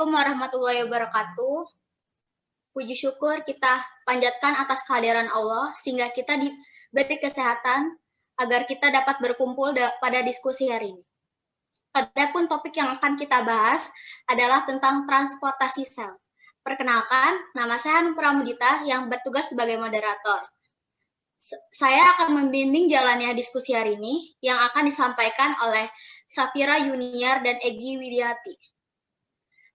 Assalamualaikum warahmatullahi wabarakatuh. Puji syukur kita panjatkan atas kehadiran Allah sehingga kita diberi kesehatan agar kita dapat berkumpul pada diskusi hari ini. Adapun topik yang akan kita bahas adalah tentang transportasi sel. Perkenalkan, nama saya Hanum Pramudita yang bertugas sebagai moderator. Saya akan membimbing jalannya diskusi hari ini yang akan disampaikan oleh Safira Yuniar dan Egy Widiati.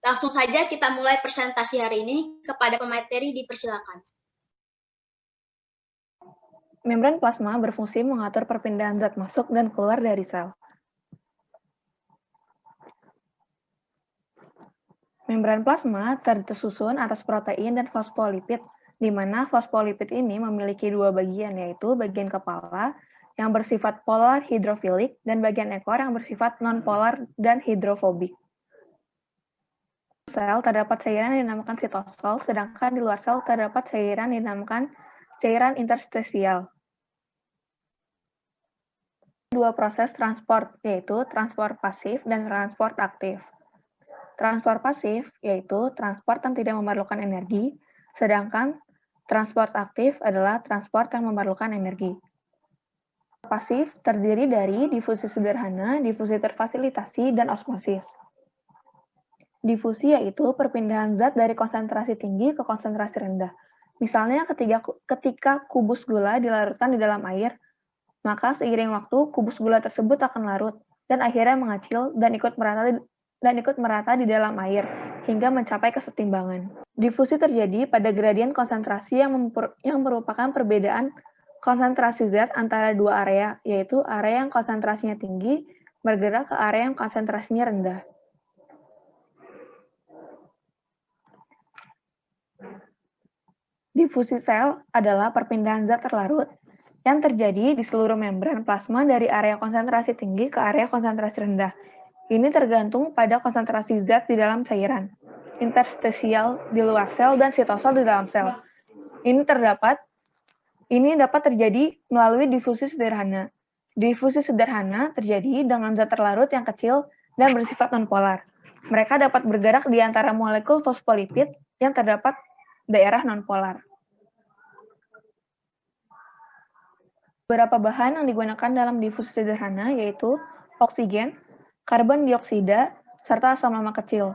Langsung saja kita mulai presentasi hari ini. Kepada pemateri dipersilakan. Membran plasma berfungsi mengatur perpindahan zat masuk dan keluar dari sel. Membran plasma tersusun atas protein dan fosfolipid, di mana fosfolipid ini memiliki dua bagian, yaitu bagian kepala yang bersifat polar hidrofilik dan bagian ekor yang bersifat nonpolar dan hidrofobik. Sel terdapat cairan yang dinamakan sitosol, sedangkan di luar sel terdapat cairan yang dinamakan cairan interstisial. Dua proses transport, yaitu transport pasif dan transport aktif. Transport pasif yaitu transport yang tidak memerlukan energi, sedangkan transport aktif adalah transport yang memerlukan energi. Pasif terdiri dari difusi sederhana, difusi terfasilitasi, dan osmosis. Difusi yaitu perpindahan zat dari konsentrasi tinggi ke konsentrasi rendah. Misalnya ketika kubus gula dilarutkan di dalam air, maka seiring waktu kubus gula tersebut akan larut dan akhirnya mengecil dan ikut merata di dalam air hingga mencapai kesetimbangan. Difusi terjadi pada gradien konsentrasi yang merupakan perbedaan konsentrasi zat antara dua area, yaitu area yang konsentrasinya tinggi bergerak ke area yang konsentrasinya rendah. Difusi sel adalah perpindahan zat terlarut yang terjadi di seluruh membran plasma dari area konsentrasi tinggi ke area konsentrasi rendah. Ini tergantung pada konsentrasi zat di dalam cairan, interstisial di luar sel, dan sitosol di dalam sel. Ini dapat terjadi melalui difusi sederhana. Difusi sederhana terjadi dengan zat terlarut yang kecil dan bersifat nonpolar. Mereka dapat bergerak di antara molekul fosfolipid yang terdapat daerah nonpolar. Beberapa bahan yang digunakan dalam difusi sederhana yaitu oksigen, karbon dioksida, serta asam lama kecil.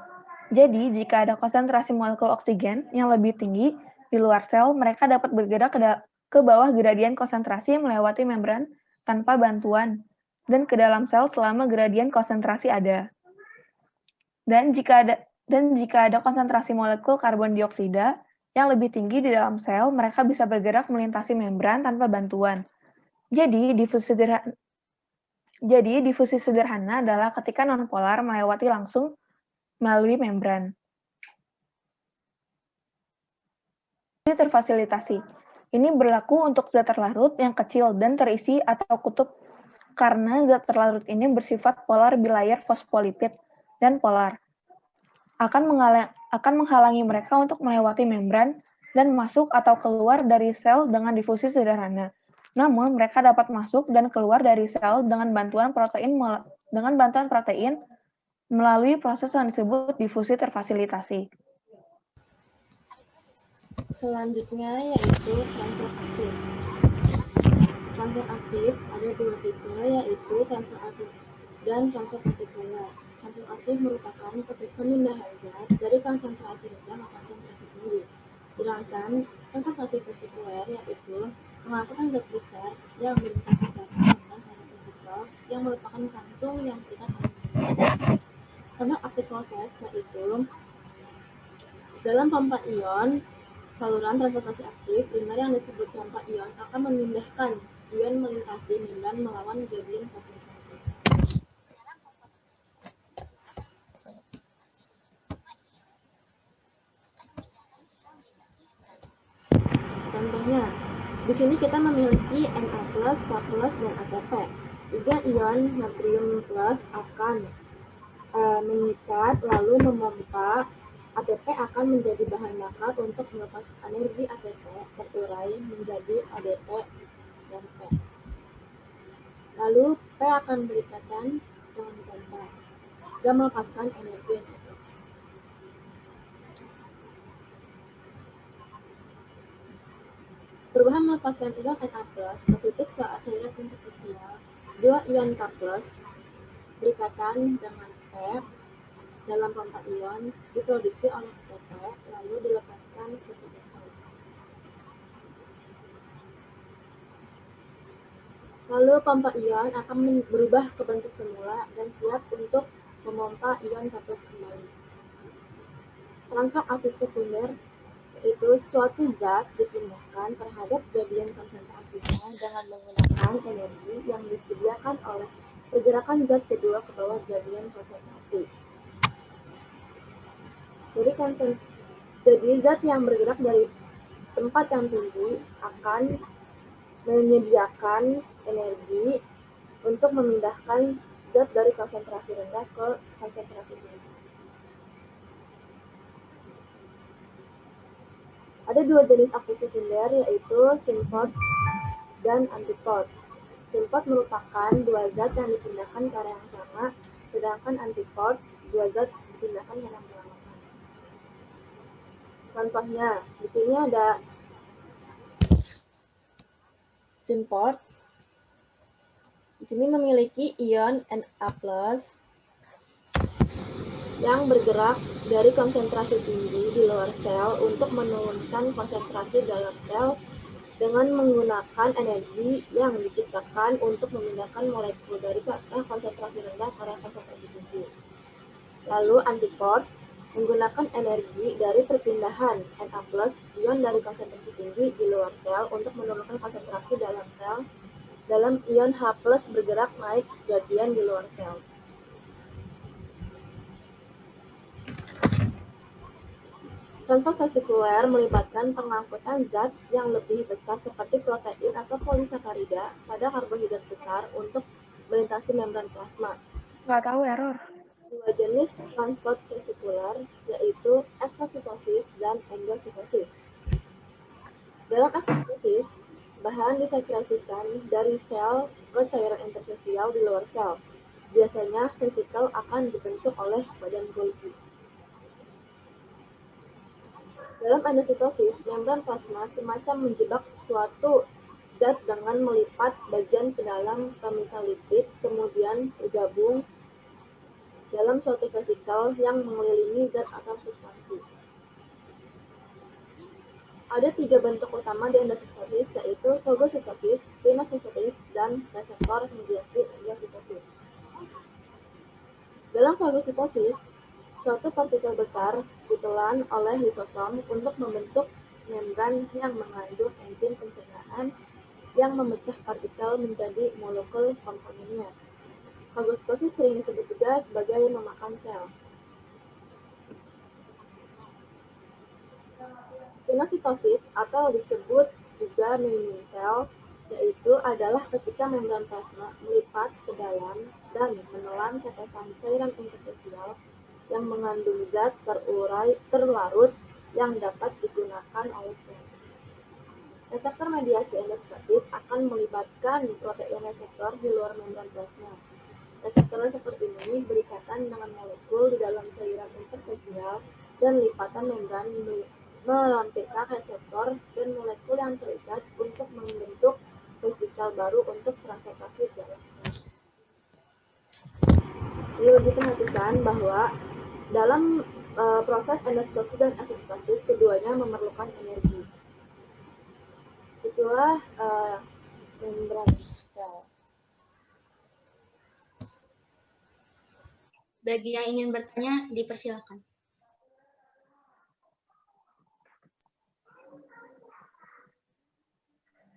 Jadi, jika ada konsentrasi molekul oksigen yang lebih tinggi di luar sel, mereka dapat bergerak ke bawah gradien konsentrasi melewati membran tanpa bantuan dan ke dalam sel selama gradien konsentrasi ada. Dan jika ada konsentrasi molekul karbon dioksida yang lebih tinggi di dalam sel, mereka bisa bergerak melintasi membran tanpa bantuan. Jadi, difusi sederhana adalah ketika nonpolar melewati langsung melalui membran. Difusi terfasilitasi. Ini berlaku untuk zat terlarut yang kecil dan terisi atau kutub karena zat terlarut ini bersifat polar bilayer fosfolipid dan polar. Akan menghalangi mereka untuk melewati membran dan masuk atau keluar dari sel dengan difusi sederhana. Namun, mereka dapat masuk dan keluar dari sel dengan bantuan protein melalui proses yang disebut difusi terfasilitasi. Selanjutnya yaitu transport aktif. Transport aktif ada dua tipe, yaitu transport aktif dan transport vesikuler. Transport aktif merupakan pemindahan zat dari konsentrasi rendah ke konsentrasi tinggi. Sedangkan transportasi vesikuler yaitu mengangkutkan zat besar yang melintasi zat rendah pada vesikel yang merupakan kantung yang terikat oleh membran. Transport aktif proses yaitu dalam pompa ion, saluran transportasi aktif primer yang disebut pompa ion akan memindahkan ion melintasi membran melawan gradien konsentrasi. Contohnya, di sini kita memiliki Na+, K+, dan ATP. Juga ion natrium plus akan mengikat lalu memompa. ATP akan menjadi bahan bakar untuk melepas energi ATP terurai menjadi ADP dan P. Lalu P akan berikatan dengan pompa dan melepaskan energi ATP. melepaskan ion Na+ positif ke cairan interstisial, dua ion K+ berikatan dengan F dalam pompa ion diproduksi oleh PP lalu dilepaskan ke cytosol. Lalu pompa ion akan berubah ke bentuk semula dan siap untuk memompa ion K+ kembali. Perangkat aktif sekunder yaitu suatu zat dipindahkan terhadap gradien konsentrasinya dengan menggunakan energi yang disediakan oleh pergerakan zat kedua ke bawah gradien konsentrasi. Jadi zat yang bergerak dari tempat yang tinggi akan menyediakan energi untuk memindahkan zat dari konsentrasi rendah ke konsentrasi tinggi. Ada dua jenis aktif sekunder yaitu synthos dan antithos. Synthos merupakan dua zat yang dipindahkan ke area yang sama, sedangkan antithos dua zat dipindahkan ke arah berlawanan. Contohnya, di sini ada synthos. Di sini memiliki ion Na+ yang bergerak dari konsentrasi tinggi di luar sel untuk menurunkan konsentrasi dalam sel dengan menggunakan energi yang diciptakan untuk memindahkan molekul dari konsentrasi rendah ke arah konsentrasi tinggi. Lalu antithos menggunakan energi dari perpindahan Na+ ion dari konsentrasi tinggi di luar sel untuk menurunkan konsentrasi dalam sel dalam ion H+ bergerak naik gradien di luar sel. Contoh vesikuler melibatkan pengangkutan zat yang lebih besar seperti protein atau polisakarida pada karbohidrat besar untuk melintasi membran plasma. Nggak tahu error. Dua jenis transport vesikuler yaitu eksositosis dan endositosis. Dalam eksositosis, bahan disekresikan dari sel ke cairan interstisial di luar sel. Biasanya vesikel akan dibentuk oleh badan Golgi. Dalam endositosis, membran plasma semacam menjebak suatu zat dengan melipat bagian ke dalam pemikat lipid, kemudian bergabung dalam suatu vesikel yang mengelilingi zat atau substansi. Ada tiga bentuk utama di endositosis, yaitu fagositosis, pinositosis, dan reseptor mediasi endositosis. Dalam fagositosis, suatu partikel besar ditelan oleh lisosom untuk membentuk membran yang mengandung enzim pencernaan yang memecah partikel menjadi molekul komponennya. Fagositosis sering disebut juga sebagai memakan sel. Pinositosis atau disebut juga miming sel, yaitu adalah ketika membran plasma melipat ke dalam dan menelan tetesan cairan interstisial yang mengandung zat terlarut yang dapat digunakan oleh sel. Reseptor mediasi endoskopik akan melibatkan protein reseptor di luar membran plasma. Reseptor seperti ini berikatan dengan molekul di dalam cairan interstisial dan lipatan membran melampirkan reseptor dan molekul yang terikat untuk membentuk vesikel baru untuk transportasi dalam sel. Ini diperhatikan bahwa dalam proses endoskopi dan eksositosis keduanya memerlukan energi. Itulah membran sel. Bagi yang ingin bertanya, dipersilakan.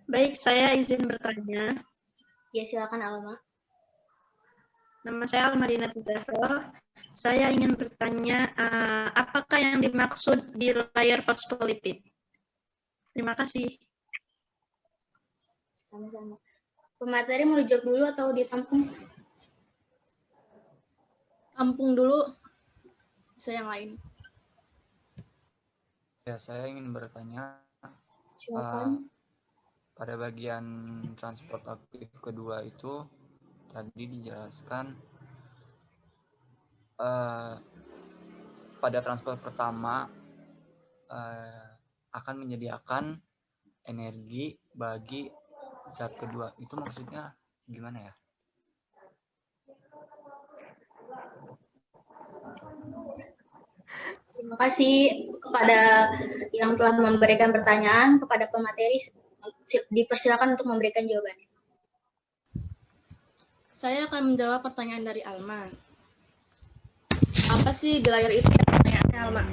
Baik, saya izin bertanya. Ya, silakan Alma. Nama saya Almadina Tizahro. Saya ingin bertanya, apakah yang dimaksud di layar fosfolipid? Terima kasih. Sama-sama. Pemateri mau dijawab dulu atau ditampung? Tampung dulu, bisa yang lain. Ya, saya ingin bertanya, Silakan. pada bagian transport aktif kedua itu tadi dijelaskan pada transport pertama akan menyediakan energi bagi zat kedua. Itu maksudnya gimana ya? Terima kasih kepada yang telah memberikan pertanyaan. Kepada pemateri, dipersilakan untuk memberikan jawabannya. Saya akan menjawab pertanyaan dari Alma. Apa sih belayar itu? Pertanyaannya Alma.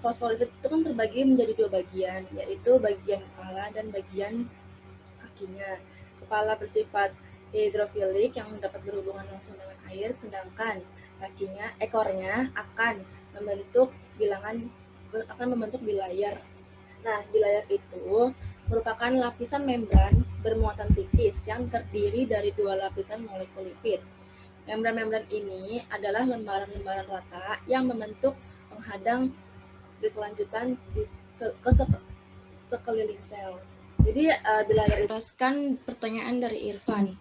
Fosfolipids itu kan terbagi menjadi dua bagian, yaitu bagian kepala dan bagian kakinya. Kepala bersifat hidrofilik yang dapat berhubungan langsung dengan air, sedangkan ekornya akan membentuk bilayar. Nah, bilayar itu merupakan lapisan membran bermuatan tipis yang terdiri dari dua lapisan molekul lipid. Membran-membran ini adalah lembaran-lembaran rata yang membentuk penghadang berkelanjutan ke sekeliling sel. Jadi bilayar jelaskan pertanyaan dari Irfan.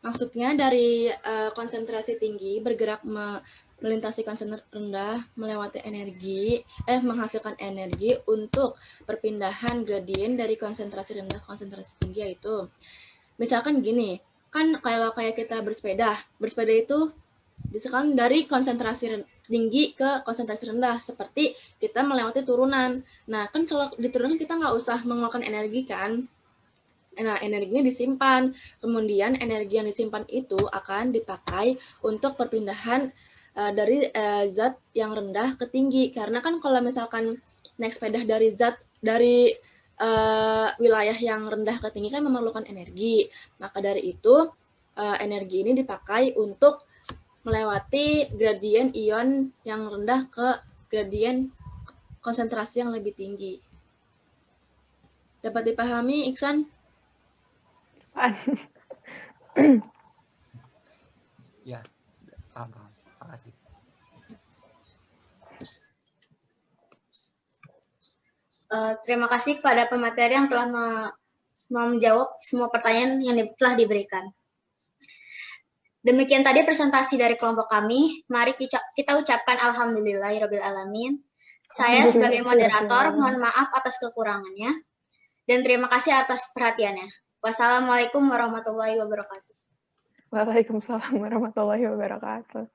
Maksudnya dari konsentrasi tinggi bergerak melintasi konsentrasi rendah melewati menghasilkan energi untuk perpindahan gradien dari konsentrasi rendah ke konsentrasi tinggi, yaitu misalkan gini, kan kalau kayak kita bersepeda itu misalkan dari konsentrasi tinggi ke konsentrasi rendah, seperti kita melewati turunan. Nah, kan kalau di turunan kita nggak usah mengeluarkan energi kan. Nah, energinya disimpan. Kemudian energi yang disimpan itu akan dipakai untuk perpindahan dari zat yang rendah ke tinggi. Karena kan kalau misalkan naik sepeda dari wilayah yang rendah ke tinggi kan memerlukan energi. Maka dari itu energi ini dipakai untuk melewati gradien ion yang rendah ke gradien konsentrasi yang lebih tinggi. Dapat dipahami, Iksan? Ya, paham. Makasih. Terima kasih kepada pemateri yang telah menjawab semua pertanyaan yang telah diberikan. Demikian tadi presentasi dari kelompok kami. Mari kita ucapkan alhamdulillahirabbil alamin. Saya sebagai moderator mohon maaf atas kekurangannya dan terima kasih atas perhatiannya. Wassalamualaikum warahmatullahi wabarakatuh. Waalaikumsalam warahmatullahi wabarakatuh.